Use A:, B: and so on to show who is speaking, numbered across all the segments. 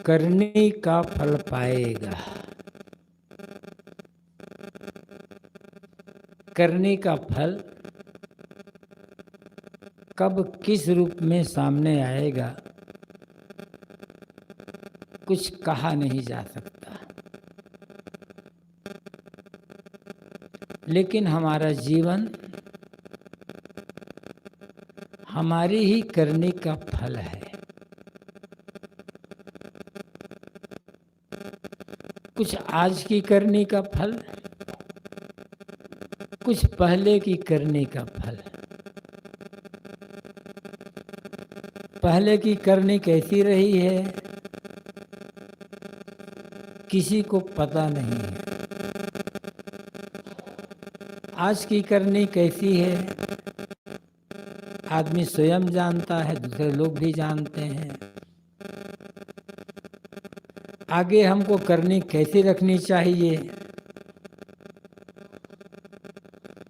A: करने का फल पाएगा। करने का फल कब किस रूप में सामने आएगा कुछ कहा नहीं जा सकता, लेकिन हमारा जीवन हमारे ही करने का फल है। कुछ आज की करने का फल, कुछ पहले की करने का फल। पहले की करनी कैसी रही है किसी को पता नहीं है। आज की करनी कैसी है आदमी स्वयं जानता है, दूसरे लोग भी जानते हैं। आगे हमको करनी कैसी रखनी चाहिए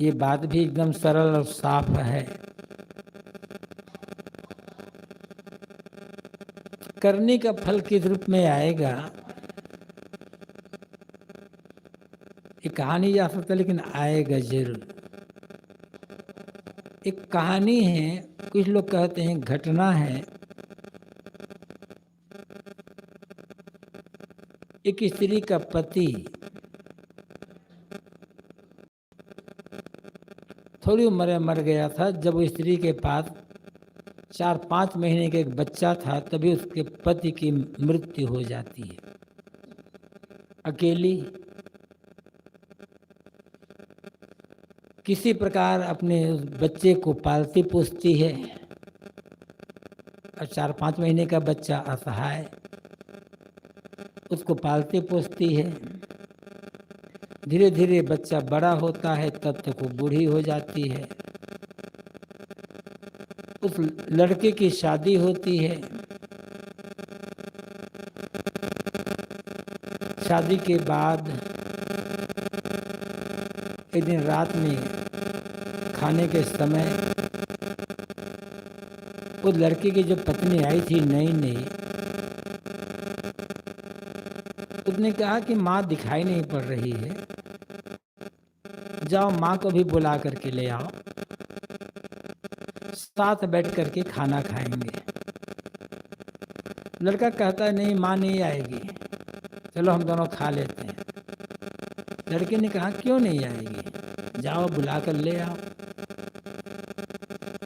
A: ये बात भी एकदम सरल और साफ है। करने का फल किस रूप में आएगा ये कहा नहीं जा सकता, लेकिन आएगा जरूर। एक कहानी है, कुछ लोग कहते हैं घटना है। एक स्त्री का पति थोड़ी उम्र में मर गया था। जब वो स्त्री के पास 4-5 महीने का एक बच्चा था तभी उसके पति की मृत्यु हो जाती है। अकेली किसी प्रकार अपने उस बच्चे को पालती पोसती है, और 4-5 महीने का बच्चा असहाय, उसको पालती पोसती है। धीरे धीरे बच्चा बड़ा होता है, तब तक वो बूढ़ी हो जाती है। उस लड़के की शादी होती है। शादी के बाद एक दिन रात में खाने के समय उस लड़के की जो पत्नी आई थी नई नई, उसने कहा कि माँ दिखाई नहीं पड़ रही है, जाओ माँ को भी बुला करके ले आओ, साथ बैठ करके खाना खाएंगे। लड़का कहता है नहीं माँ नहीं आएगी, चलो हम दोनों खा लेते हैं। लड़के ने कहा क्यों नहीं आएगी, जाओ बुला कर ले आओ।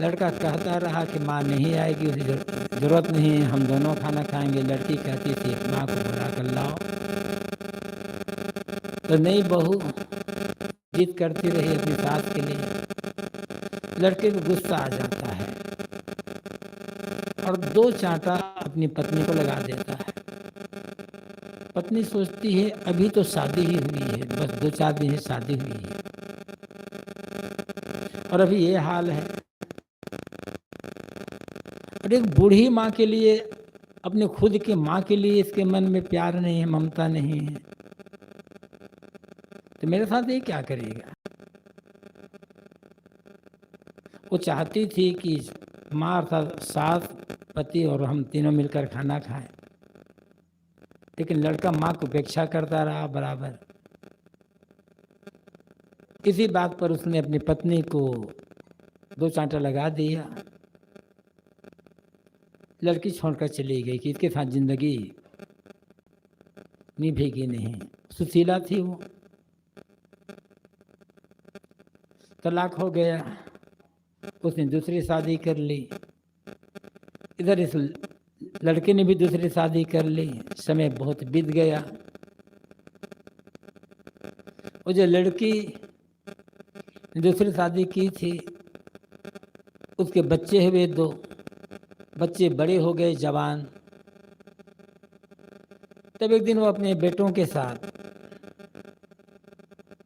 A: लड़का कहता रहा कि माँ नहीं आएगी, उसे जरूरत नहीं है, हम दोनों खाना खाएंगे। लड़की कहती थी माँ को बुला कर लाओ। तो नई बहू जिद करती रही अपनी सास के लिए। लड़के को गुस्सा आ जाता है और 2 चांटा अपनी पत्नी को लगा देता है। पत्नी सोचती है अभी तो शादी ही हुई है, बस 2-4 दिन से शादी हुई है और अभी ये हाल है। और एक बूढ़ी माँ के लिए, अपने खुद की माँ के लिए इसके मन में प्यार नहीं है, ममता नहीं है, तो मेरे साथ ये क्या करेगा। वो चाहती थी कि माँ अर्थात सास, पति और हम तीनों मिलकर खाना खाएं, लेकिन लड़का माँ को उपेक्षा करता रहा बराबर। इसी बात पर उसने अपनी पत्नी को 2 चांटा लगा दिया। लड़की छोड़कर चली गई कि इसके साथ जिंदगी निभेगी नहीं। सुशीला थी वो, तलाक हो गया, उसने दूसरी शादी कर ली। इधर इस लड़के ने भी दूसरी शादी कर ली। समय बहुत बीत गया। वो जो लड़की ने दूसरी शादी की थी उसके बच्चे हुए 2, बच्चे बड़े हो गए, जवान। तब एक दिन वो अपने बेटों के साथ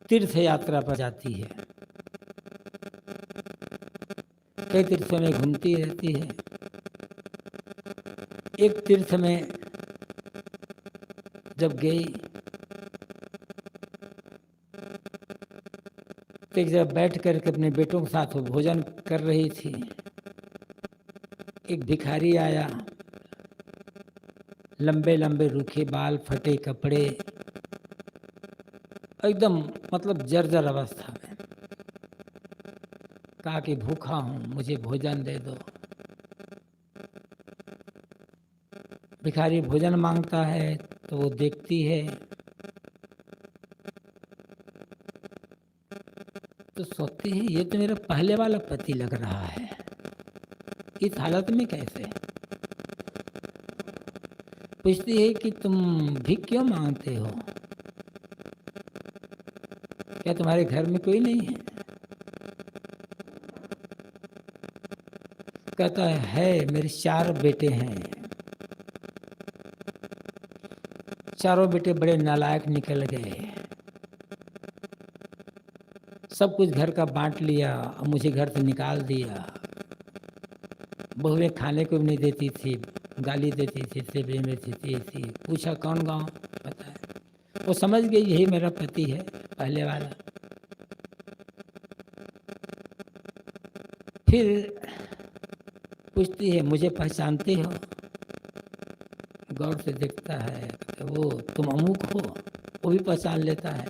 A: तीर्थ यात्रा पर जाती है। कई तीर्थों में घूमती रहती है। एक तीर्थ में जब गई तो एक जगह बैठ कर के अपने बेटों के साथ वो भोजन कर रही थी। एक भिखारी आया, लंबे लंबे रूखे बाल, फटे कपड़े, एकदम मतलब जर्जर अवस्था में। कहा कि भूखा हूँ, मुझे भोजन दे दो। भिखारी भोजन मांगता है तो वो देखती है तो सोचती है ये तो मेरा पहले वाला पति लग रहा है, इस हालत में कैसे। पूछती है कि तुम भीख क्यों मांगते हो, क्या तुम्हारे घर में कोई नहीं है। कहता है मेरे 4 बेटे हैं, चारों बेटे बड़े नालायक निकल गए, सब कुछ घर का बांट लिया और मुझे घर से निकाल दिया। बहुएं खाने को भी नहीं देती थी, गाली देती थी, सेबे में थी। पूछा कौन गाँव, पता है। वो समझ गई यही मेरा पति है पहले वाला। फिर पूछती है मुझे पहचानते हो। गौर से देखता है, वो तुम अमुक हो। वो भी पहचान लेता है,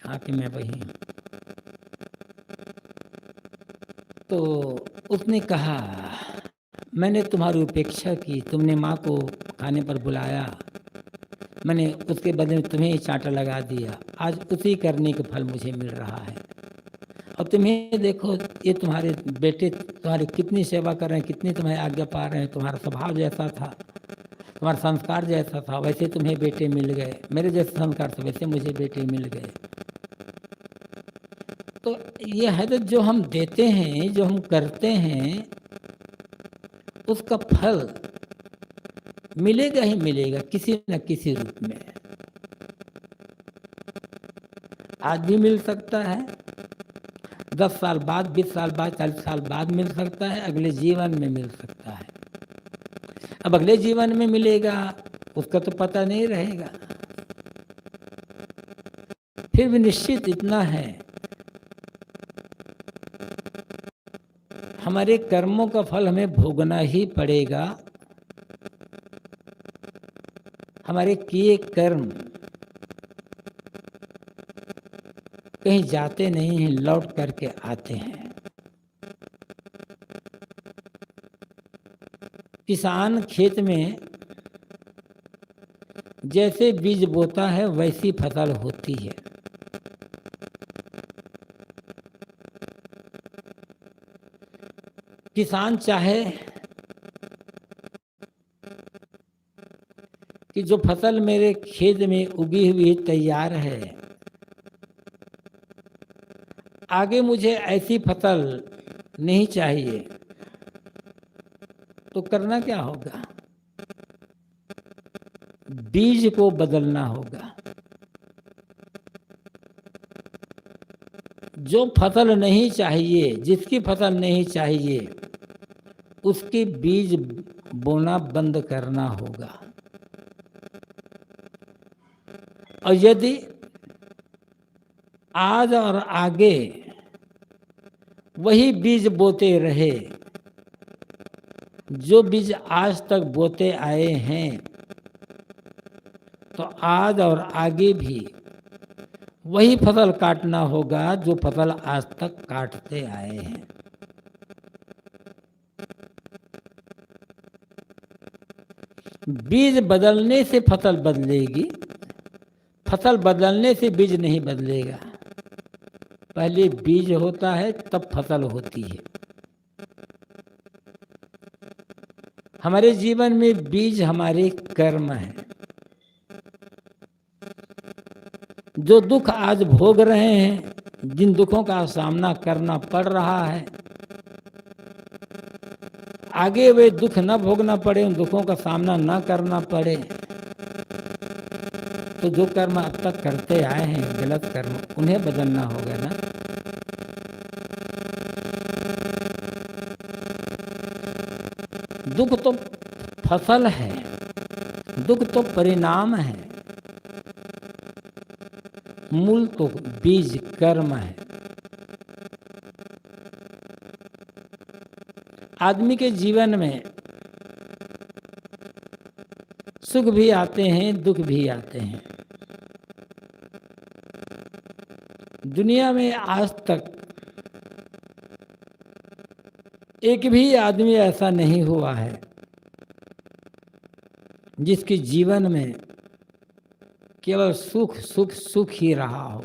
A: हाँ कि मैं वही हूँ। तो उसने कहा मैंने तुम्हारी उपेक्षा की, तुमने माँ को खाने पर बुलाया, मैंने उसके बदले में तुम्हें चांटा लगा दिया, आज उसी करने का फल मुझे मिल रहा है। और तुम्हें देखो, ये तुम्हारे बेटे तुम्हारी कितनी सेवा कर रहे हैं, कितनी तुम्हें आज्ञा पा रहे हैं। तुम्हारा स्वभाव जैसा था, तुम्हारा संस्कार जैसा था, वैसे तुम्हें बेटे मिल गए। मेरे जैसे संस्कार थे वैसे मुझे बेटे मिल गए। तो ये है तो जो हम देते हैं, जो हम करते हैं, उसका फल मिलेगा ही मिलेगा किसी न किसी रूप में। आज भी मिल सकता है, 10 साल बाद, 20 साल बाद, 40 साल बाद मिल सकता है, अगले जीवन में मिल सकता है। अब अगले जीवन में मिलेगा उसका तो पता नहीं रहेगा। फिर भी निश्चित इतना है, हमारे कर्मों का फल हमें भोगना ही पड़ेगा। हमारे किए कर्म कहीं जाते नहीं हैं, लौट करके आते हैं। किसान खेत में जैसे बीज बोता है वैसी फसल होती है। किसान चाहे कि जो फसल मेरे खेत में उगी हुई तैयार है, आगे मुझे ऐसी फसल नहीं चाहिए, तो करना क्या होगा, बीज को बदलना होगा। जो फसल नहीं चाहिए, जिसकी फसल नहीं चाहिए, उसके बीज बोना बंद करना होगा। और यदि आज और आगे वही बीज बोते रहे, जो बीज आज तक बोते आए हैं, तो आज और आगे भी वही फसल काटना होगा जो फसल आज तक काटते आए हैं। बीज बदलने से फसल बदलेगी, फसल बदलने से बीज नहीं बदलेगा। पहले बीज होता है तब फसल होती है। हमारे जीवन में बीज हमारे कर्म है। जो दुख आज भोग रहे हैं, जिन दुखों का सामना करना पड़ रहा है, आगे वे दुख न भोगना पड़े, उन दुखों का सामना न करना पड़े, तो जो कर्म अब तक करते आए हैं गलत कर्म, उन्हें बदलना होगा ना। दुख तो फसल है, दुख तो परिणाम है, मूल तो बीज कर्म है। आदमी के जीवन में सुख भी आते हैं, दुख भी आते हैं। दुनिया में आज तक एक भी आदमी ऐसा नहीं हुआ है जिसके जीवन में केवल सुख सुख सुख ही रहा हो।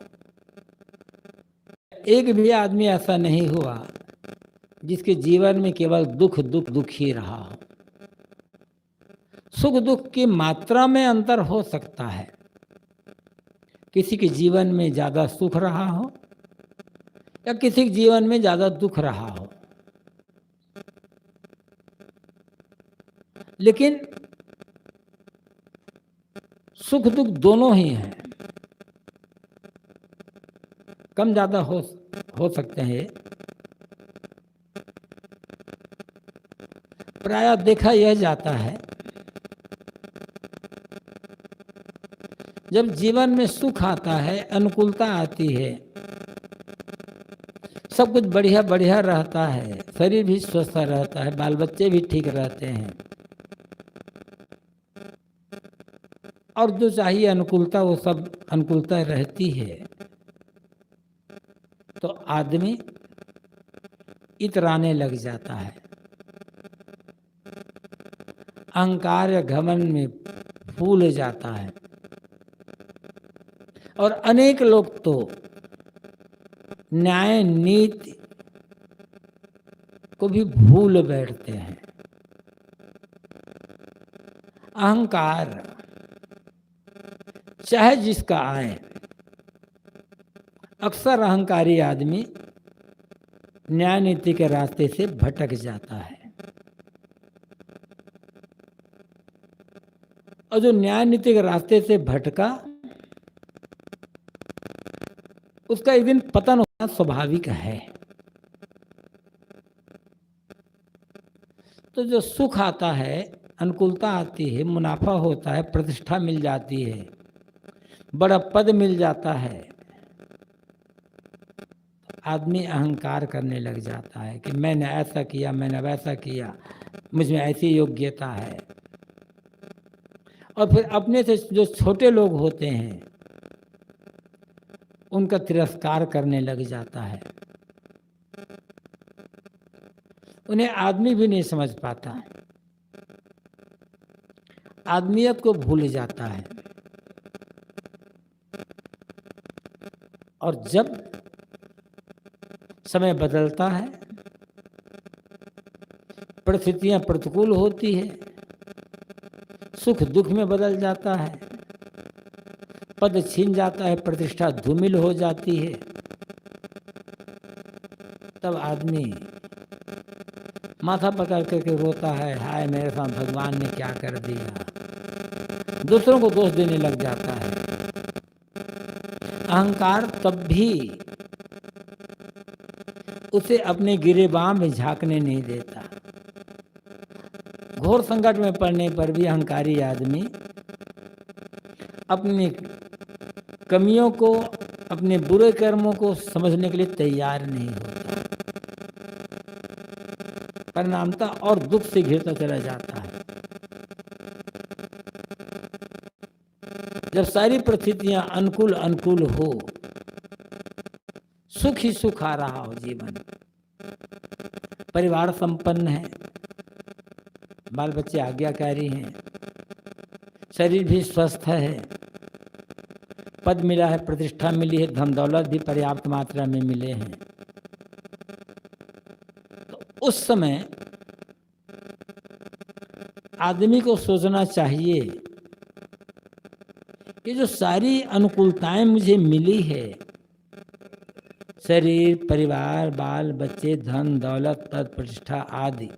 A: एक भी आदमी ऐसा नहीं हुआ जिसके जीवन में केवल दुख दुख दुख ही रहा हो। सुख दुख की मात्रा में अंतर हो सकता है, किसी के जीवन में ज़्यादा सुख रहा हो या किसी के जीवन में ज़्यादा दुख रहा हो, लेकिन सुख दुख दोनों ही हैं। कम ज़्यादा हो सकते हैं। प्रायः देखा यह जाता है, जब जीवन में सुख आता है, अनुकूलता आती है, सब कुछ बढ़िया बढ़िया रहता है, शरीर भी स्वस्थ रहता है, बाल बच्चे भी ठीक रहते हैं, और जो चाहिए अनुकूलता वो सब अनुकूलता रहती है, तो आदमी इतराने लग जाता है, अहंकार या घमंड में फूल जाता है। और अनेक लोग तो न्याय नीति को भी भूल बैठते हैं। अहंकार चाहे जिसका आए, अक्सर अहंकारी आदमी न्याय नीति के रास्ते से भटक जाता है, और जो न्याय नीति के रास्ते से भटका उसका एक दिन पतन होना स्वाभाविक है। तो जो सुख आता है, अनुकूलता आती है, मुनाफा होता है, प्रतिष्ठा मिल जाती है, बड़ा पद मिल जाता है, आदमी अहंकार करने लग जाता है कि मैंने ऐसा किया, मैंने वैसा किया, मुझमें ऐसी योग्यता है। और फिर अपने से जो छोटे लोग होते हैं उनका तिरस्कार करने लग जाता है। उन्हें आदमी भी नहीं समझ पाता, आदमियत को भूल जाता है। और जब समय बदलता है, परिस्थितियां प्रतिकूल होती है, सुख दुख में बदल जाता है, पद छीन जाता है, प्रतिष्ठा धूमिल हो जाती है, तब आदमी माथा पकड़ करके रोता है, हाय मेरे साथ भगवान ने क्या कर दिया, दूसरों को दोष देने लग जाता है। अहंकार तब भी उसे अपने गिरेबान में झांकने नहीं देता। घोर संकट में पड़ने पर भी अहंकारी आदमी अपनी कमियों को, अपने बुरे कर्मों को समझने के लिए तैयार नहीं होता, परिणामता और दुख से घिरता चला जाता है। जब सारी परिस्थितियां अनुकूल अनुकूल हो, सुख ही सुख आ रहा हो, जीवन परिवार संपन्न है, बाल बच्चे आज्ञाकारी हैं, शरीर भी स्वस्थ है, पद मिला है, प्रतिष्ठा मिली है, धन दौलत भी पर्याप्त मात्रा में मिले हैं, तो उस समय आदमी को सोचना चाहिए कि जो सारी अनुकूलताएं मुझे मिली है, शरीर, परिवार, बाल बच्चे, धन दौलत, पद प्रतिष्ठा आदि,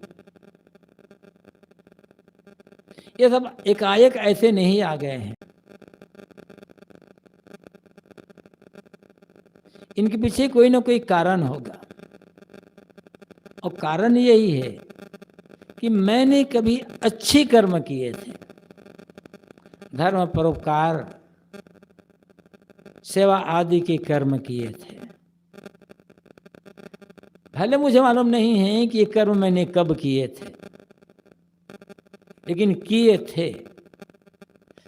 A: ये सब एकाएक ऐसे नहीं आ गए हैं। इनके पीछे कोई ना कोई कारण होगा, और कारण यही है कि मैंने कभी अच्छे कर्म किए थे, धर्म, परोपकार, सेवा आदि के कर्म किए थे। भले मुझे मालूम नहीं है कि ये कर्म मैंने कब किए थे, लेकिन किए थे,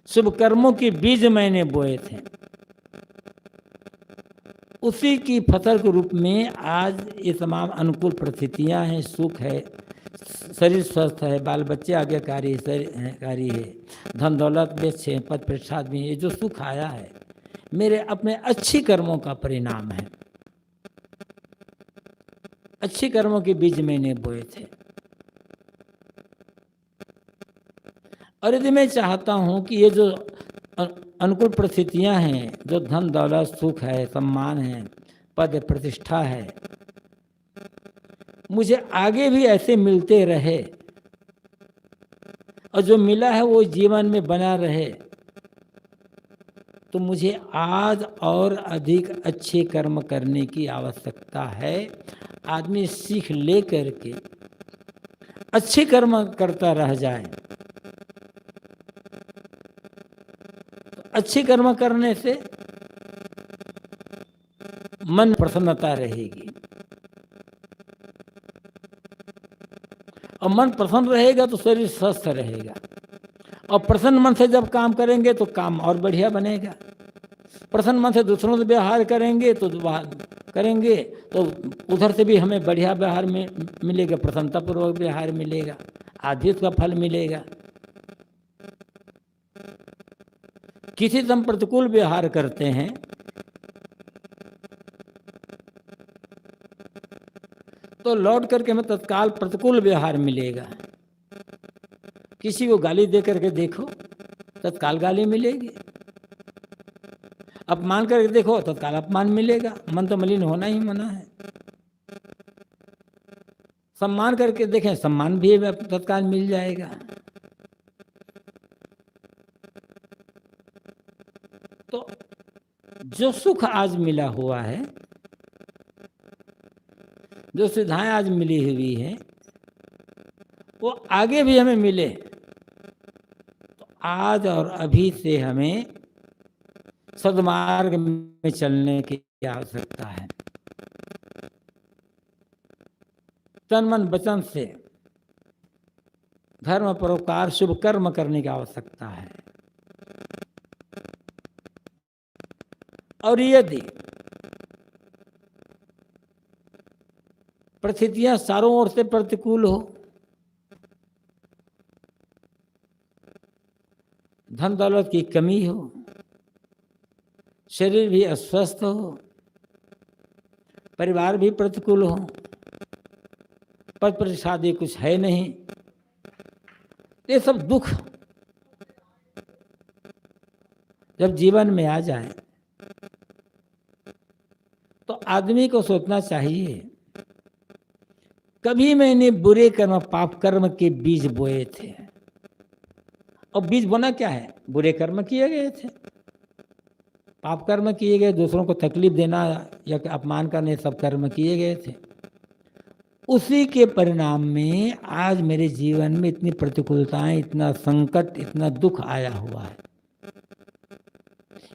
A: शुभ कर्मों के बीज मैंने बोए थे, उसी की फसल के रूप में आज ये तमाम अनुकूल परिस्थितियां हैं, सुख है, शरीर स्वस्थ है, बाल बच्चे आज्ञाकारी है, धन दौलत भी अच्छे हैं, पद प्रतिष्ठा भी है। ये जो सुख आया है मेरे अपने अच्छी कर्मों का परिणाम है। अच्छी कर्मों के बीज मैंने बोए थे। और यदि मैं चाहता हूं कि ये जो अनुकूल परिस्थितियां हैं, जो धन दौलत सुख है, सम्मान है, पद प्रतिष्ठा है, मुझे आगे भी ऐसे मिलते रहे और जो मिला है वो जीवन में बना रहे, तो मुझे आज और अधिक अच्छे कर्म करने की आवश्यकता है। आदमी सीख ले करके अच्छे कर्म करता रह जाए तो अच्छे कर्म करने से मन प्रसन्नता रहेगी, और मन प्रसन्न रहेगा तो शरीर स्वस्थ रहेगा, और प्रसन्न मन से जब काम करेंगे तो काम और बढ़िया बनेगा। प्रसन्न मन से दूसरों से व्यवहार करेंगे तो उधर से भी हमें बढ़िया व्यवहार मिलेगा, प्रसन्नतापूर्वक व्यवहार मिलेगा, आदि उसका फल मिलेगा। किसी से हम प्रतिकूल व्यवहार करते हैं तो लौट करके हमें तत्काल प्रतिकूल व्यवहार मिलेगा। किसी को गाली दे करके देखो, तत्काल गाली मिलेगी। अपमान करके देखो, तत्काल अपमान मिलेगा। मन तो मलिन होना ही मना है। सम्मान करके देखें, सम्मान भी तत्काल मिल जाएगा। तो जो सुख आज मिला हुआ है, जो सुविधाएं आज मिली हुई हैं, वो आगे भी हमें मिले तो आज और अभी से हमें सद्मार्ग में चलने की आवश्यकता है। तन मन वचन से धर्म परोपकार शुभ कर्म करने की आवश्यकता है। और यदि परिस्थितियां चारों ओर से प्रतिकूल हो, धन दौलत की कमी हो, शरीर भी अस्वस्थ हो, परिवार भी प्रतिकूल हो, पद प्रतिष्ठा आदि कुछ है नहीं, ये सब दुख जब जीवन में आ जाए तो आदमी को सोचना चाहिए, कभी मैंने बुरे कर्म पाप कर्म के बीज बोए थे। और बीज बोना क्या है? बुरे कर्म किए गए थे, पाप कर्म किए गए, दूसरों को तकलीफ देना या अपमान करने, सब कर्म किए गए थे। उसी के परिणाम में आज मेरे जीवन में इतनी प्रतिकूलताएं, इतना संकट, इतना दुख आया हुआ है।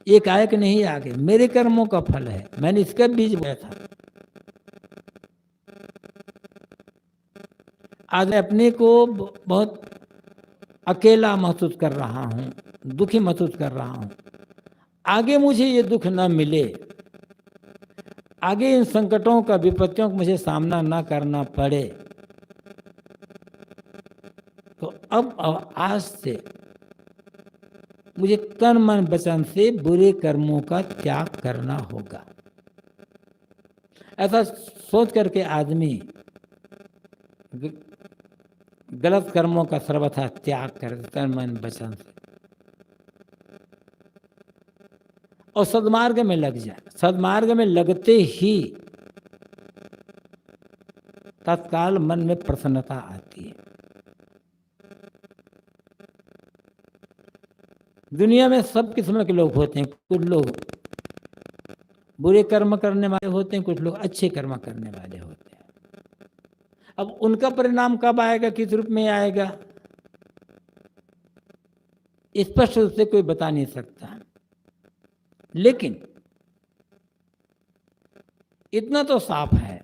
A: एकाएक नहीं आ गए, मेरे कर्मों का फल है, मैंने इसका बीज बोया था। आज मैं अपने को बहुत अकेला महसूस कर रहा हूँ, दुखी महसूस कर रहा हूँ। आगे मुझे ये दुख न मिले, आगे इन संकटों का, विपत्तियों का मुझे सामना ना करना पड़े, तो अब आज से मुझे तन मन वचन से बुरे कर्मों का त्याग करना होगा। ऐसा सोच करके आदमी गलत कर्मों का सर्वथा त्याग कर, तन मन वचन से, और सद्मार्ग में लग जाए। सद्मार्ग में लगते ही तत्काल मन में प्रसन्नता आती है। दुनिया में सब किस्म के लोग होते हैं। कुछ लोग बुरे कर्म करने वाले होते हैं, कुछ लोग अच्छे कर्म करने वाले होते हैं। अब उनका परिणाम कब आएगा, किस रूप में आएगा, स्पष्ट रूप से कोई बता नहीं सकता। लेकिन इतना तो साफ है,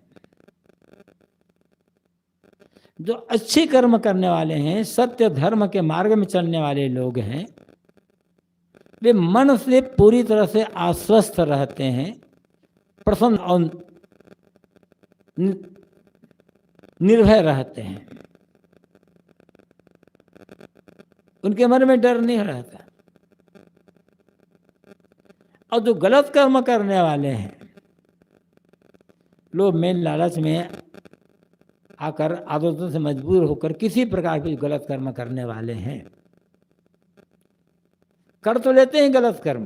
A: जो अच्छे कर्म करने वाले हैं, सत्य धर्म के मार्ग में चलने वाले लोग हैं, वे मन से पूरी तरह से आश्वस्त रहते हैं, प्रसन्न और निर्भय रहते हैं। उनके मन में डर नहीं रहता। और जो गलत कर्म करने वाले हैं, लोग मेल लालच में आकर आदतों से मजबूर होकर किसी प्रकार के गलत कर्म करने वाले हैं, कर तो लेते हैं गलत कर्म,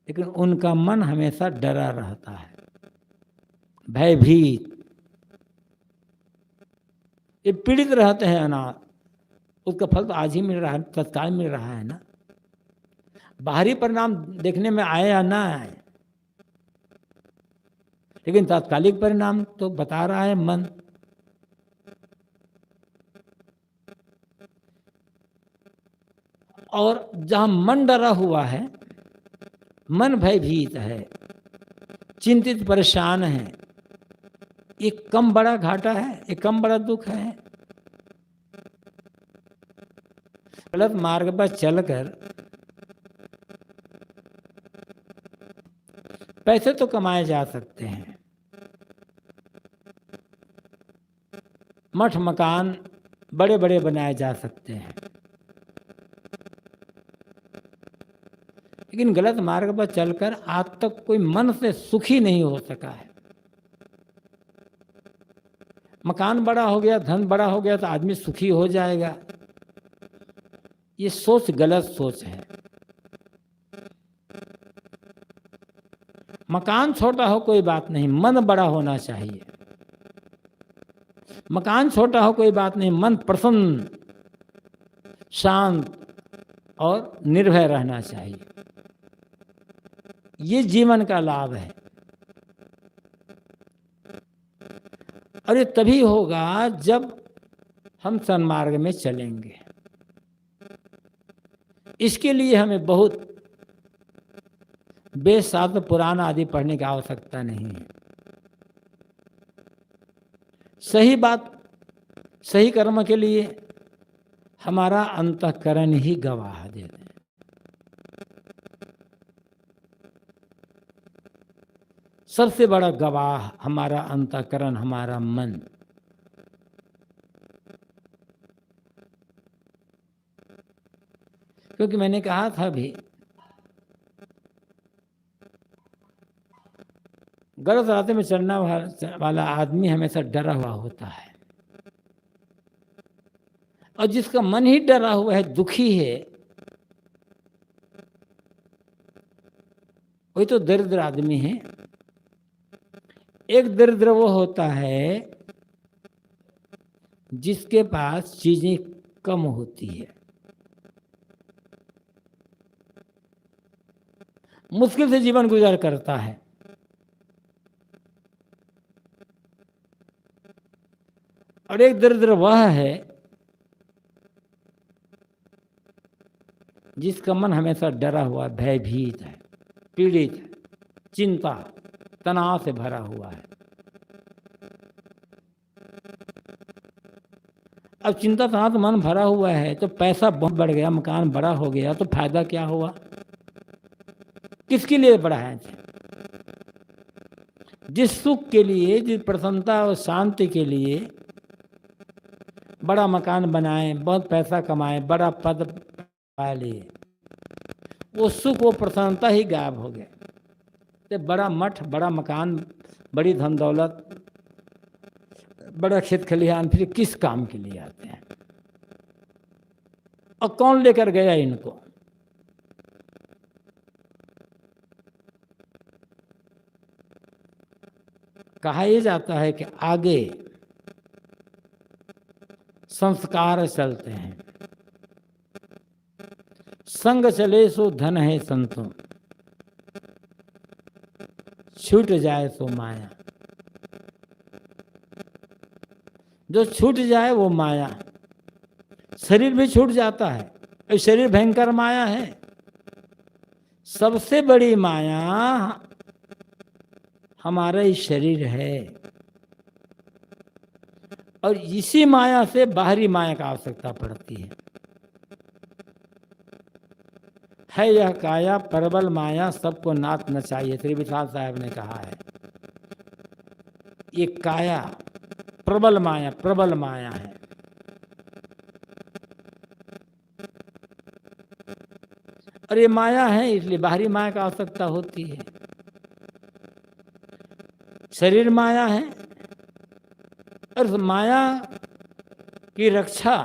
A: लेकिन उनका मन हमेशा डरा रहता है, भयभीत, ये पीड़ित रहते हैं अनाथ। उसका फल तो आज ही मिल रहा है, तत्काल मिल रहा है ना। बाहरी परिणाम देखने में आए या ना आए, लेकिन तात्कालिक परिणाम तो बता रहा है मन। और जहां मन डरा हुआ है, मन भयभीत है, चिंतित परेशान है, ये कम बड़ा घाटा है, ये कम बड़ा दुख है। गलत मार्ग पर चलकर पैसे तो कमाए जा सकते हैं, मठ मकान बड़े बड़े बनाए जा सकते हैं, लेकिन गलत मार्ग पर चलकर आज तक कोई मन से सुखी नहीं हो सका है। मकान बड़ा हो गया, धन बड़ा हो गया तो आदमी सुखी हो जाएगा, ये सोच गलत सोच है। मकान छोटा हो कोई बात नहीं, मन बड़ा होना चाहिए। मकान छोटा हो कोई बात नहीं, मन प्रसन्न, शांत और निर्भय रहना चाहिए। ये जीवन का लाभ है। और ये तभी होगा जब हम सन्मार्ग में चलेंगे। इसके लिए हमें बहुत वेद शास्त्र पुराण आदि पढ़ने की आवश्यकता नहीं है। सही बात, सही कर्म के लिए हमारा अंतःकरण ही गवाह देते हैं। सबसे बड़ा गवाह हमारा अंतःकरण, हमारा मन। क्योंकि मैंने कहा था भी, गलत रास्ते में चलने वाला आदमी हमेशा डरा हुआ होता है, और जिसका मन ही डरा हुआ है, दुखी है, वही तो दरिद्र आदमी है। एक दरिद्र वो होता है जिसके पास चीजें कम होती है, मुश्किल से जीवन गुजार करता है। और एक दरिद्र वह है जिसका मन हमेशा डरा हुआ, भयभीत है, पीड़ित है, चिंता तनाव से भरा हुआ है। अब चिंता तनाव से मन भरा हुआ है तो पैसा बहुत बढ़ गया, मकान बड़ा हो गया, तो फायदा क्या हुआ? किसके लिए बढ़ा है? जिस सुख के लिए, जिस प्रसन्नता और शांति के लिए बड़ा मकान बनाए, बहुत पैसा कमाए, बड़ा पद पा लिए, वो सुख, वो प्रसन्नता ही गायब हो गए। तो बड़ा मठ, बड़ा मकान, बड़ी धन दौलत, बड़ा खेत खलिहान फिर किस काम के लिए आते हैं? और कौन लेकर गया इनको? कहा यह जाता है कि आगे संस्कार चलते हैं, संग चले सो धन है संतों, छूट जाए सो माया। जो छूट जाए वो माया। शरीर भी छूट जाता है, शरीर भयंकर माया है। सबसे बड़ी माया हमारा ही शरीर है, और इसी माया से बाहरी माया का आवश्यकता पड़ती है। है यह काया प्रबल माया, सबको नाच नचाइए, श्री विशाल साहब ने कहा है। ये काया प्रबल माया है। और ये माया है, इसलिए बाहरी माया का आवश्यकता होती है। शरीर माया है और उस माया की रक्षा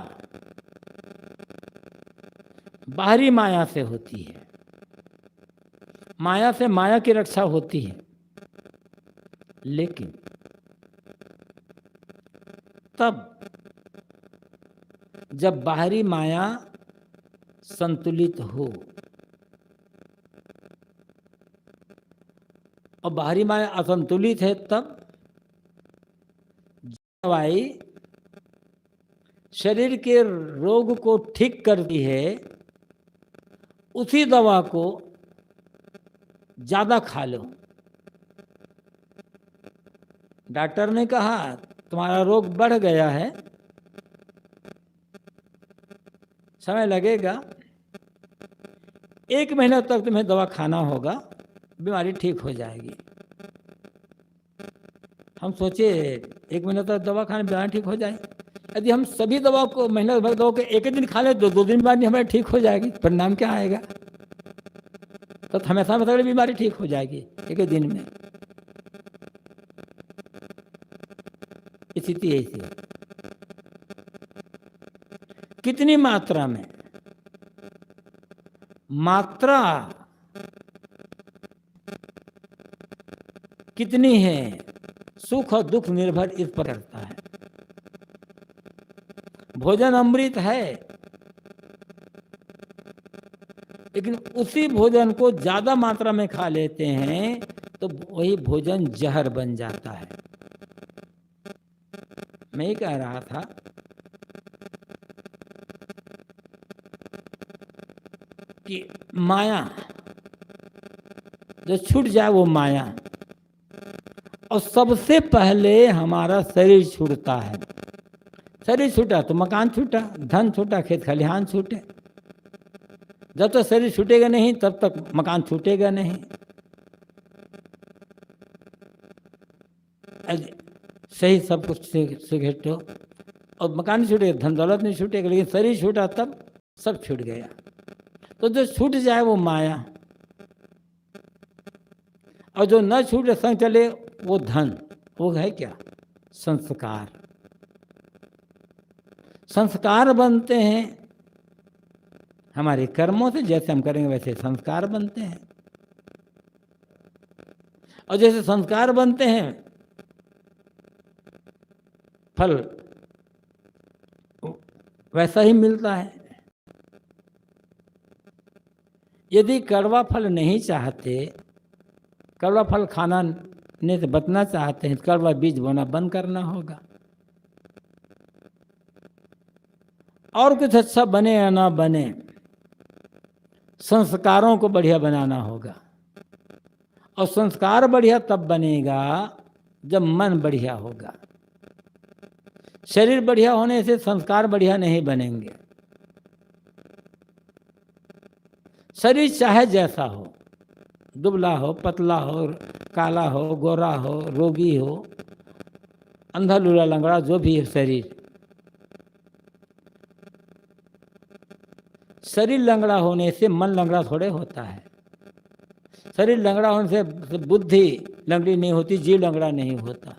A: बाहरी माया से होती है। माया से माया की रक्षा होती है, लेकिन तब जब बाहरी माया संतुलित हो। और बाहरी माया असंतुलित है, तब दवाई शरीर के रोग को ठीक करती है, उसी दवा को ज्यादा खा लो। डॉक्टर ने कहा तुम्हारा रोग बढ़ गया है, समय लगेगा, 1 महीना तक तुम्हें दवा खाना होगा, बीमारी ठीक हो जाएगी। हम सोचे 1 महीना तक दवा खाने बीमारी ठीक हो जाए। यदि हम सभी दवा को महीना भर दवा के एक ही दिन खा ले, 2 दिन बाद हमारी ठीक हो जाएगी, परिणाम क्या आएगा? तो हमेशा मतलब बीमारी ठीक हो जाएगी एक ही दिन में। स्थिति ऐसी है। कितनी मात्रा में? मात्रा कितनी है, सुख और दुख निर्भर इस पर करता है। भोजन अमृत है, लेकिन उसी भोजन को ज्यादा मात्रा में खा लेते हैं तो वही भोजन जहर बन जाता है। मैं ही कह रहा था कि माया जो छूट जाए वो माया, और सबसे पहले हमारा शरीर छूटता है। शरीर छूटा तो मकान छूटा, धन छूटा, खेत खलिहान छूटे। जब तक शरीर छूटेगा नहीं तब तक मकान छूटेगा नहीं। सही सब कुछ सिगरेट हो और मकान नहीं छूटेगा, धन दौलत नहीं छूटेगा, लेकिन शरीर छूटा तब सब छूट गया। तो जो छूट जाए वो माया, और जो न छूटे संग चले वो धन। वो है क्या? संस्कार। संस्कार बनते हैं हमारे कर्मों से, जैसे हम करेंगे वैसे संस्कार बनते हैं। और जैसे संस्कार बनते हैं फल वैसा ही मिलता है। यदि कड़वा फल नहीं चाहते, कड़वा फल खाना नहीं से बचना चाहते हैं, कड़वा बीज बोना बंद करना होगा। और कुछ अच्छा बने या ना बने, संस्कारों को बढ़िया बनाना होगा। और संस्कार बढ़िया तब बनेगा जब मन बढ़िया होगा। शरीर बढ़िया होने से संस्कार बढ़िया नहीं बनेंगे। शरीर चाहे जैसा हो, दुबला हो, पतला हो, काला हो, गोरा हो, रोगी हो, अंधा लूला लंगड़ा, जो भी है शरीर लंगड़ा होने से मन लंगड़ा थोड़े होता है। शरीर लंगड़ा होने से बुद्धि लंगड़ी नहीं होती, जीव लंगड़ा नहीं होता।